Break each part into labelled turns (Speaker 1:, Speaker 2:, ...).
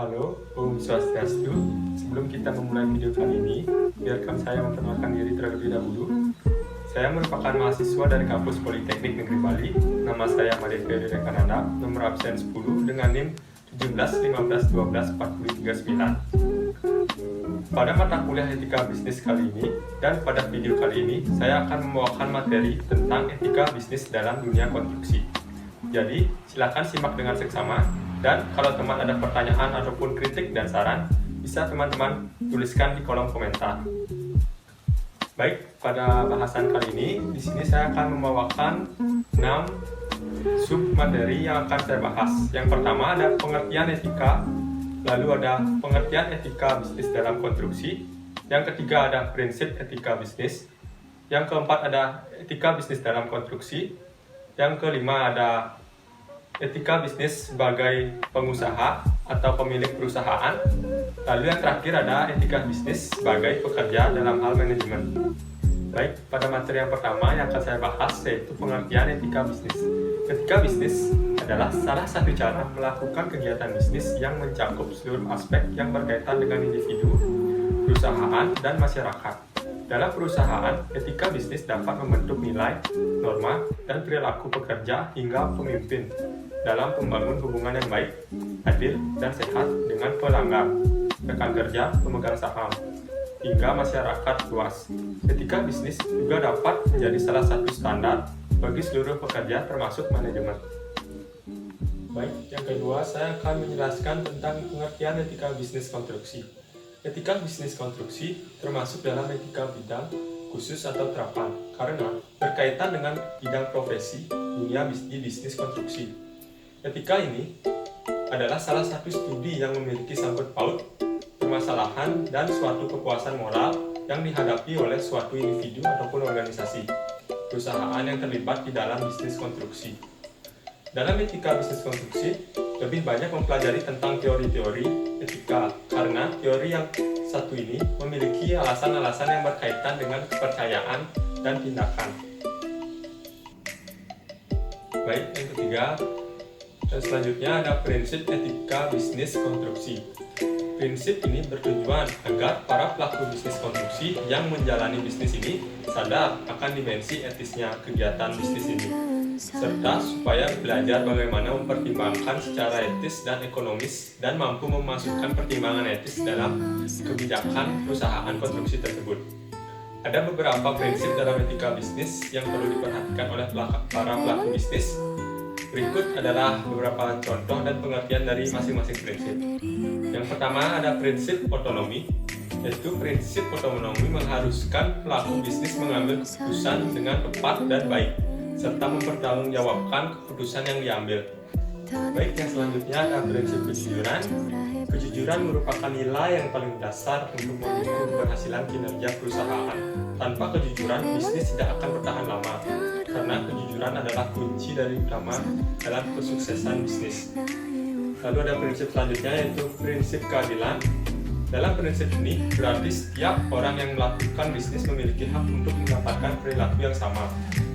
Speaker 1: Halo, Om Swastiastu. Sebelum kita memulai video kali ini, biarkan saya memperkenalkan diri terlebih dahulu. Saya merupakan mahasiswa dari kampus Politeknik Negeri Bali. Nama saya Madeva Dekananda, nomor absen 10 dengan NIM 17 15 12 40 39. Pada mata kuliah etika bisnis kali ini dan pada video kali ini, saya akan membawakan materi tentang etika bisnis dalam dunia konstruksi. Jadi, silakan simak dengan seksama. Dan kalau teman ada pertanyaan ataupun kritik dan saran, bisa teman-teman tuliskan di kolom komentar. Baik, pada bahasan kali ini, di sini saya akan membawakan 6 sub materi yang akan saya bahas. Yang pertama ada pengertian etika, lalu ada pengertian etika bisnis dalam konstruksi. Yang ketiga ada prinsip etika bisnis. Yang keempat ada etika bisnis dalam konstruksi. Yang kelima ada etika bisnis sebagai pengusaha atau pemilik perusahaan. Lalu yang terakhir ada etika bisnis sebagai pekerja dalam hal manajemen. Baik, pada materi yang pertama yang akan saya bahas yaitu pengertian etika bisnis. Etika bisnis adalah salah satu cara melakukan kegiatan bisnis yang mencakup seluruh aspek yang berkaitan dengan individu, perusahaan, dan masyarakat. Dalam perusahaan, etika bisnis dapat membentuk nilai, norma, dan perilaku pekerja hingga pemimpin dalam membangun hubungan yang baik, adil, dan sehat dengan pelanggan, rekan kerja, pemegang saham, hingga masyarakat luas. Etika bisnis juga dapat menjadi salah satu standar bagi seluruh pekerja termasuk manajemen. Baik, yang kedua saya akan menjelaskan tentang pengertian etika bisnis konstruksi. Etika bisnis konstruksi termasuk dalam etika bidang khusus atau terapan karena berkaitan dengan bidang profesi dunia bisnis konstruksi. Etika ini adalah salah satu studi yang memiliki sangkut paut permasalahan dan suatu kepuasan moral yang dihadapi oleh suatu individu ataupun organisasi perusahaan yang terlibat di dalam bisnis konstruksi. Dalam etika bisnis konstruksi, lebih banyak mempelajari tentang teori-teori etika karena teori yang satu ini memiliki alasan-alasan yang berkaitan dengan kepercayaan dan tindakan. Baik, yang ketiga dan selanjutnya ada prinsip etika bisnis konstruksi. Prinsip ini bertujuan agar para pelaku bisnis konstruksi yang menjalani bisnis ini sadar akan dimensi etisnya kegiatan bisnis ini, serta supaya belajar bagaimana mempertimbangkan secara etis dan ekonomis dan mampu memasukkan pertimbangan etis dalam kebijakan perusahaan konstruksi tersebut. Ada beberapa prinsip dalam etika bisnis yang perlu diperhatikan oleh para pelaku bisnis. Berikut adalah beberapa contoh dan pengertian dari masing-masing prinsip. Yang pertama ada prinsip otonomi, yaitu prinsip otonomi mengharuskan pelaku bisnis mengambil keputusan dengan tepat dan baik, serta mempertanggungjawabkan keputusan yang diambil. Baik, yang selanjutnya ada prinsip kejujuran. Kejujuran merupakan nilai yang paling dasar untuk mendukung keberhasilan kinerja perusahaan. Tanpa kejujuran, bisnis tidak akan bertahan lama, karena kejujuran adalah kunci dari utama dalam kesuksesan bisnis. Lalu ada prinsip selanjutnya yaitu prinsip keadilan. Dalam prinsip ini, berarti setiap orang yang melakukan bisnis memiliki hak untuk mendapatkan perilaku yang sama,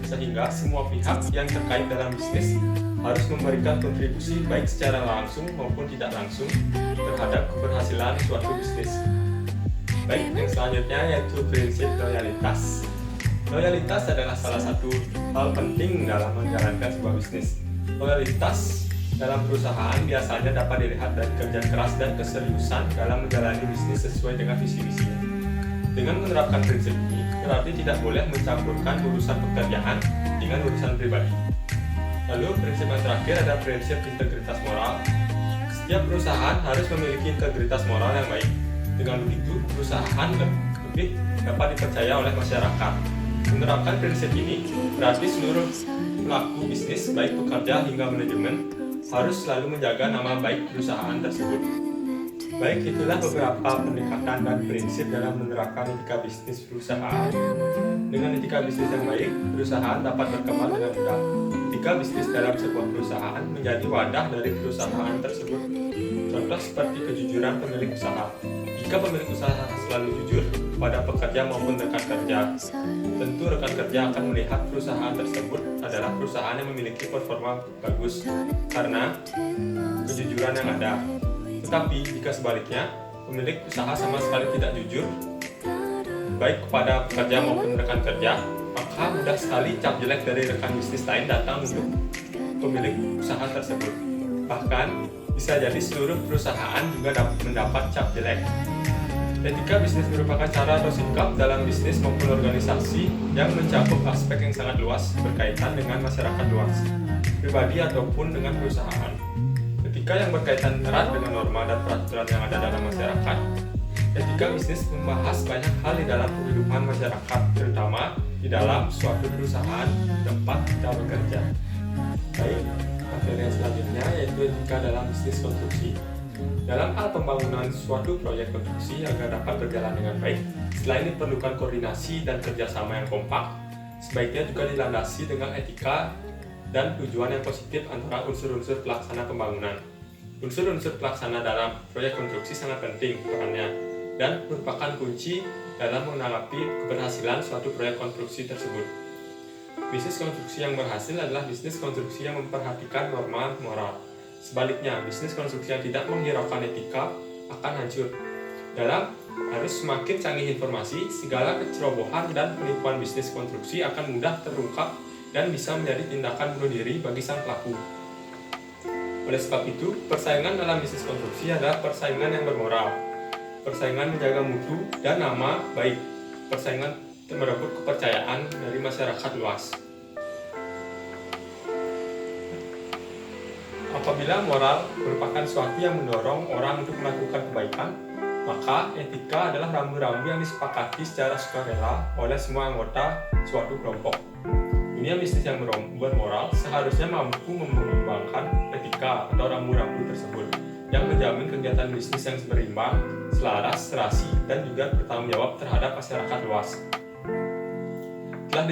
Speaker 1: sehingga semua pihak yang terkait dalam bisnis harus memberikan kontribusi baik secara langsung maupun tidak langsung terhadap keberhasilan suatu bisnis. Baik, yang selanjutnya yaitu prinsip loyalitas. Loyalitas adalah salah satu hal penting dalam menjalankan sebuah bisnis. Loyalitas dalam perusahaan biasanya dapat dilihat dari kerja keras dan keseriusan dalam menjalani bisnis sesuai dengan visi-misinya. Dengan menerapkan prinsip ini, berarti tidak boleh mencampurkan urusan pekerjaan dengan urusan pribadi. Lalu prinsip yang terakhir ada prinsip integritas moral. Setiap perusahaan harus memiliki integritas moral yang baik. Dengan begitu, perusahaan lebih dapat dipercaya oleh masyarakat. Menerapkan prinsip ini berarti seluruh pelaku bisnis, baik pekerja hingga manajemen, harus selalu menjaga nama baik perusahaan tersebut. Baik, itulah beberapa pendekatan dan prinsip dalam menerapkan etika bisnis perusahaan. Dengan etika bisnis yang baik, perusahaan dapat berkembang dengan mudah. Etika bisnis dalam sebuah perusahaan menjadi wadah dari perusahaan tersebut. Contoh seperti kejujuran pemilik usaha. Jika pemilik usaha selalu jujur pada pekerja maupun rekan kerja, tentu rekan kerja akan melihat perusahaan tersebut adalah perusahaan yang memiliki performa bagus karena kejujuran yang ada. Tetapi jika sebaliknya, pemilik usaha sama sekali tidak jujur, baik kepada pekerja maupun rekan kerja, maka mudah sekali cap jelek dari rekan bisnis lain datang untuk pemilik usaha tersebut. Bahkan, bisa jadi seluruh perusahaan juga dapat mendapat cap jelek. Etika bisnis merupakan cara atau sikap dalam bisnis maupun organisasi yang mencakup aspek yang sangat luas berkaitan dengan masyarakat luas, pribadi ataupun dengan perusahaan. Etika yang berkaitan erat dengan norma dan peraturan yang ada dalam masyarakat. Etika bisnis membahas banyak hal di dalam kehidupan masyarakat, terutama di dalam suatu perusahaan tempat kita bekerja. Baik, materi yang selanjutnya yaitu etika dalam bisnis konstruksi. Dalam hal pembangunan suatu proyek konstruksi agar dapat berjalan dengan baik, selain diperlukan koordinasi dan kerjasama yang kompak, sebaiknya juga dilandasi dengan etika dan tujuan yang positif antara unsur-unsur pelaksana pembangunan. Unsur-unsur pelaksana dalam proyek konstruksi sangat penting perannya dan merupakan kunci dalam menanggapi keberhasilan suatu proyek konstruksi tersebut. Bisnis konstruksi yang berhasil adalah bisnis konstruksi yang memperhatikan norma moral. Sebaliknya, bisnis konstruksi yang tidak menghiraukan etika akan hancur. Dalam arus semakin canggih informasi, segala kecerobohan dan penipuan bisnis konstruksi akan mudah terungkap dan bisa menjadi tindakan bunuh diri bagi sang pelaku. Oleh sebab itu, persaingan dalam bisnis konstruksi adalah persaingan yang bermoral. Persaingan menjaga mutu dan nama baik. Persaingan merebut kepercayaan dari masyarakat luas. Apabila moral merupakan sesuatu yang mendorong orang untuk melakukan kebaikan, maka etika adalah rambu-rambu yang disepakati secara sukarela oleh semua anggota suatu kelompok. Dunia bisnis yang bermoral seharusnya mampu mengembangkan etika atau rambu-rambu tersebut yang menjamin kegiatan bisnis yang berimbang, selaras, serasi, dan juga bertanggung jawab terhadap masyarakat luas. Telah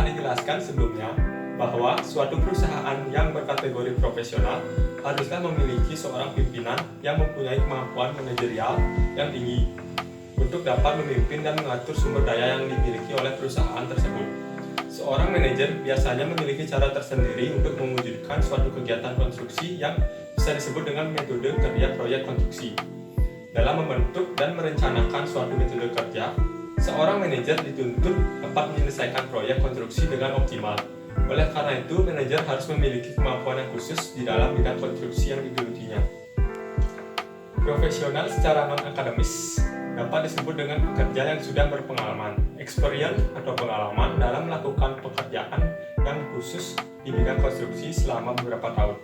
Speaker 1: dijelaskan sebelumnya bahwa suatu perusahaan yang berkategori profesional haruslah memiliki seorang pimpinan yang mempunyai kemampuan manajerial yang tinggi untuk dapat memimpin dan mengatur sumber daya yang dimiliki oleh perusahaan tersebut. Seorang manajer biasanya memiliki cara tersendiri untuk mewujudkan suatu kegiatan konstruksi yang bisa disebut dengan metode kerja proyek konstruksi. Dalam membentuk dan merencanakan suatu metode kerja, seorang manajer dituntut dapat menyelesaikan proyek konstruksi dengan optimal. Oleh karena itu, manajer harus memiliki kemampuan yang khusus di dalam bidang konstruksi yang digelutinya. Profesional secara non-akademis dapat disebut dengan pekerja yang sudah berpengalaman, experience atau pengalaman dalam melakukan pekerjaan yang khusus di bidang konstruksi selama beberapa tahun.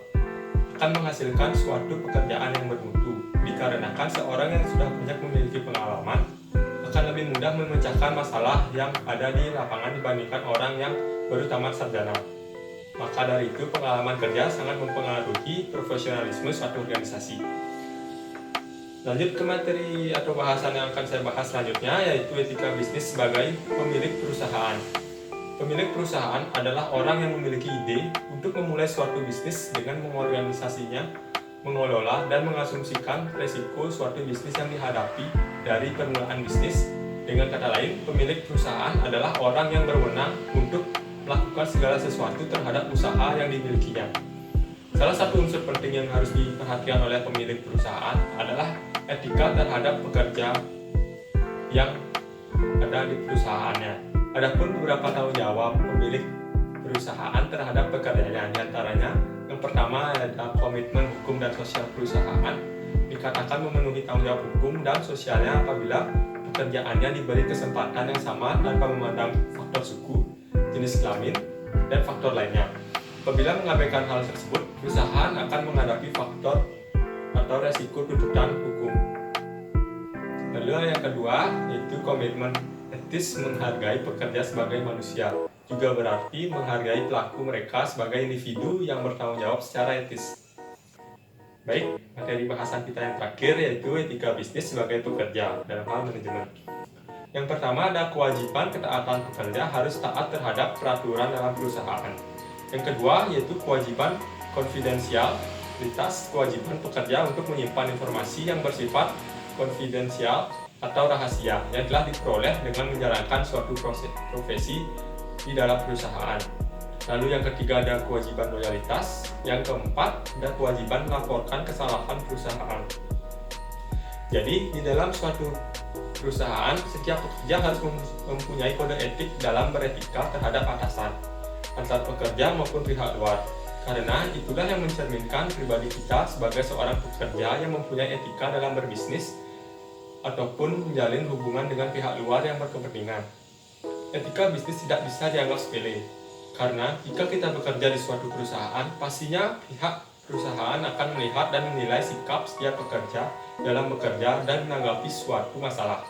Speaker 1: Akan menghasilkan suatu pekerjaan yang bermutu, dikarenakan seorang yang sudah banyak memiliki pengalaman akan lebih mudah memecahkan masalah yang ada di lapangan dibandingkan orang yang baru tamat sarjana. Maka dari itu, pengalaman kerja sangat mempengaruhi profesionalisme suatu organisasi. Lanjut ke materi atau bahasan yang akan saya bahas selanjutnya, yaitu etika bisnis sebagai pemilik perusahaan. Pemilik perusahaan adalah orang yang memiliki ide untuk memulai suatu bisnis dengan mengorganisasinya, mengelola dan mengasumsikan resiko suatu bisnis yang dihadapi dari permulaan bisnis. Dengan kata lain, pemilik perusahaan adalah orang yang berwenang untuk melakukan segala sesuatu terhadap usaha yang dimilikinya. Salah satu unsur penting yang harus diperhatikan oleh pemilik perusahaan adalah etika terhadap pekerja yang ada di perusahaannya. Adapun beberapa tanggung jawab pemilik perusahaan terhadap pekerjaannya, diantaranya yang pertama adalah komitmen hukum dan sosial perusahaan. Dikatakan memenuhi tanggung jawab hukum dan sosialnya apabila pekerjaannya diberi kesempatan yang sama tanpa memandang faktor suku, jenis kelamin, dan faktor lainnya. Apabila mengabaikan hal tersebut, perusahaan akan menghadapi faktor atau resiko tuntutan hukum. Lalu yang kedua, yaitu komitmen etis menghargai pekerja sebagai manusia. Juga berarti menghargai pelaku mereka sebagai individu yang bertanggung jawab secara etis. Baik, materi bahasan kita yang terakhir yaitu etika bisnis sebagai pekerja dalam hal manajemen. Yang pertama ada kewajiban ketaatan pekerja harus taat terhadap peraturan dalam perusahaan. Yang kedua yaitu kewajiban konfidensialitas, kewajiban pekerja untuk menyimpan informasi yang bersifat konfidensial atau rahasia yang telah diperoleh dengan menjalankan suatu profesi di dalam perusahaan. Lalu yang ketiga ada kewajiban loyalitas. Yang keempat ada kewajiban melaporkan kesalahan perusahaan. Jadi di dalam suatu perusahaan, setiap pekerja harus mempunyai kode etik dalam beretika terhadap atasan, antar pekerja maupun pihak luar. Karena itulah yang mencerminkan pribadi kita sebagai seorang pekerja yang mempunyai etika dalam berbisnis ataupun menjalin hubungan dengan pihak luar yang berkepentingan. Etika bisnis tidak bisa dianggap sepele, karena jika kita bekerja di suatu perusahaan, pastinya pihak perusahaan akan melihat dan menilai sikap setiap pekerja dalam bekerja dan menanggapi suatu masalah.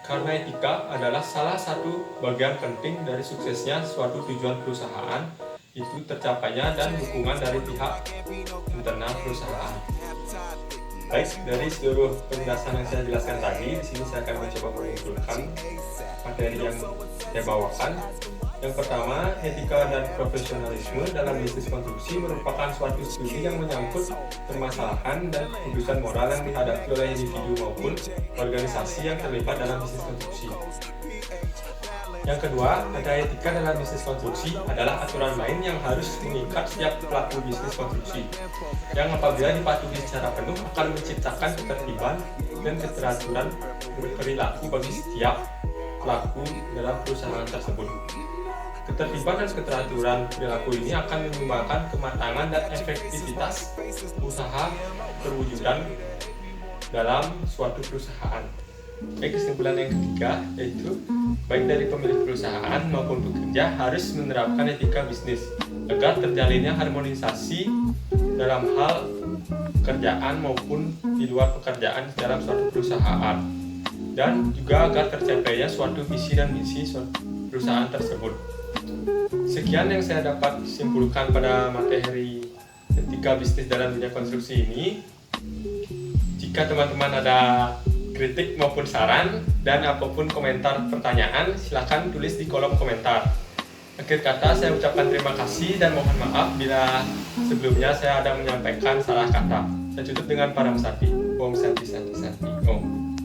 Speaker 1: Karena etika adalah salah satu bagian penting dari suksesnya suatu tujuan perusahaan, itu tercapainya dan dukungan dari pihak internal perusahaan. Baik, dari seluruh penjelasan yang saya jelaskan tadi, di sini saya akan mencoba mengumpulkan materi yang saya bawakan. Yang pertama, etika dan profesionalisme dalam bisnis konstruksi merupakan suatu studi yang menyangkut permasalahan dan keputusan moral yang dihadapi oleh individu maupun organisasi yang terlibat dalam bisnis konstruksi. Yang kedua, ada etika dalam bisnis konstruksi adalah aturan main yang harus mengikat setiap pelaku bisnis konstruksi, yang apabila dipatuhi secara penuh akan menciptakan ketertiban dan keteraturan berperilaku bagi setiap pelaku dalam perusahaan tersebut. Ketertiban dan keteraturan perilaku ini akan menyumbangkan kematangan dan efektivitas usaha perwujudan dalam suatu perusahaan. Baik, kesimpulan yang ketiga yaitu baik dari pemilik perusahaan maupun pekerja harus menerapkan etika bisnis agar terjalinnya harmonisasi dalam hal pekerjaan maupun di luar pekerjaan dalam suatu perusahaan, dan juga agar tercapainya suatu visi dan misi suatu perusahaan tersebut. Sekian yang saya dapat simpulkan pada materi etika bisnis dalam dunia konstruksi ini. Jika teman-teman ada kritik maupun saran dan apapun komentar pertanyaan, silakan tulis di kolom komentar. Akhir kata, saya ucapkan terima kasih dan mohon maaf bila sebelumnya saya ada menyampaikan salah kata. Saya tutup dengan Param Sati. Om Santi Santi Santi Om.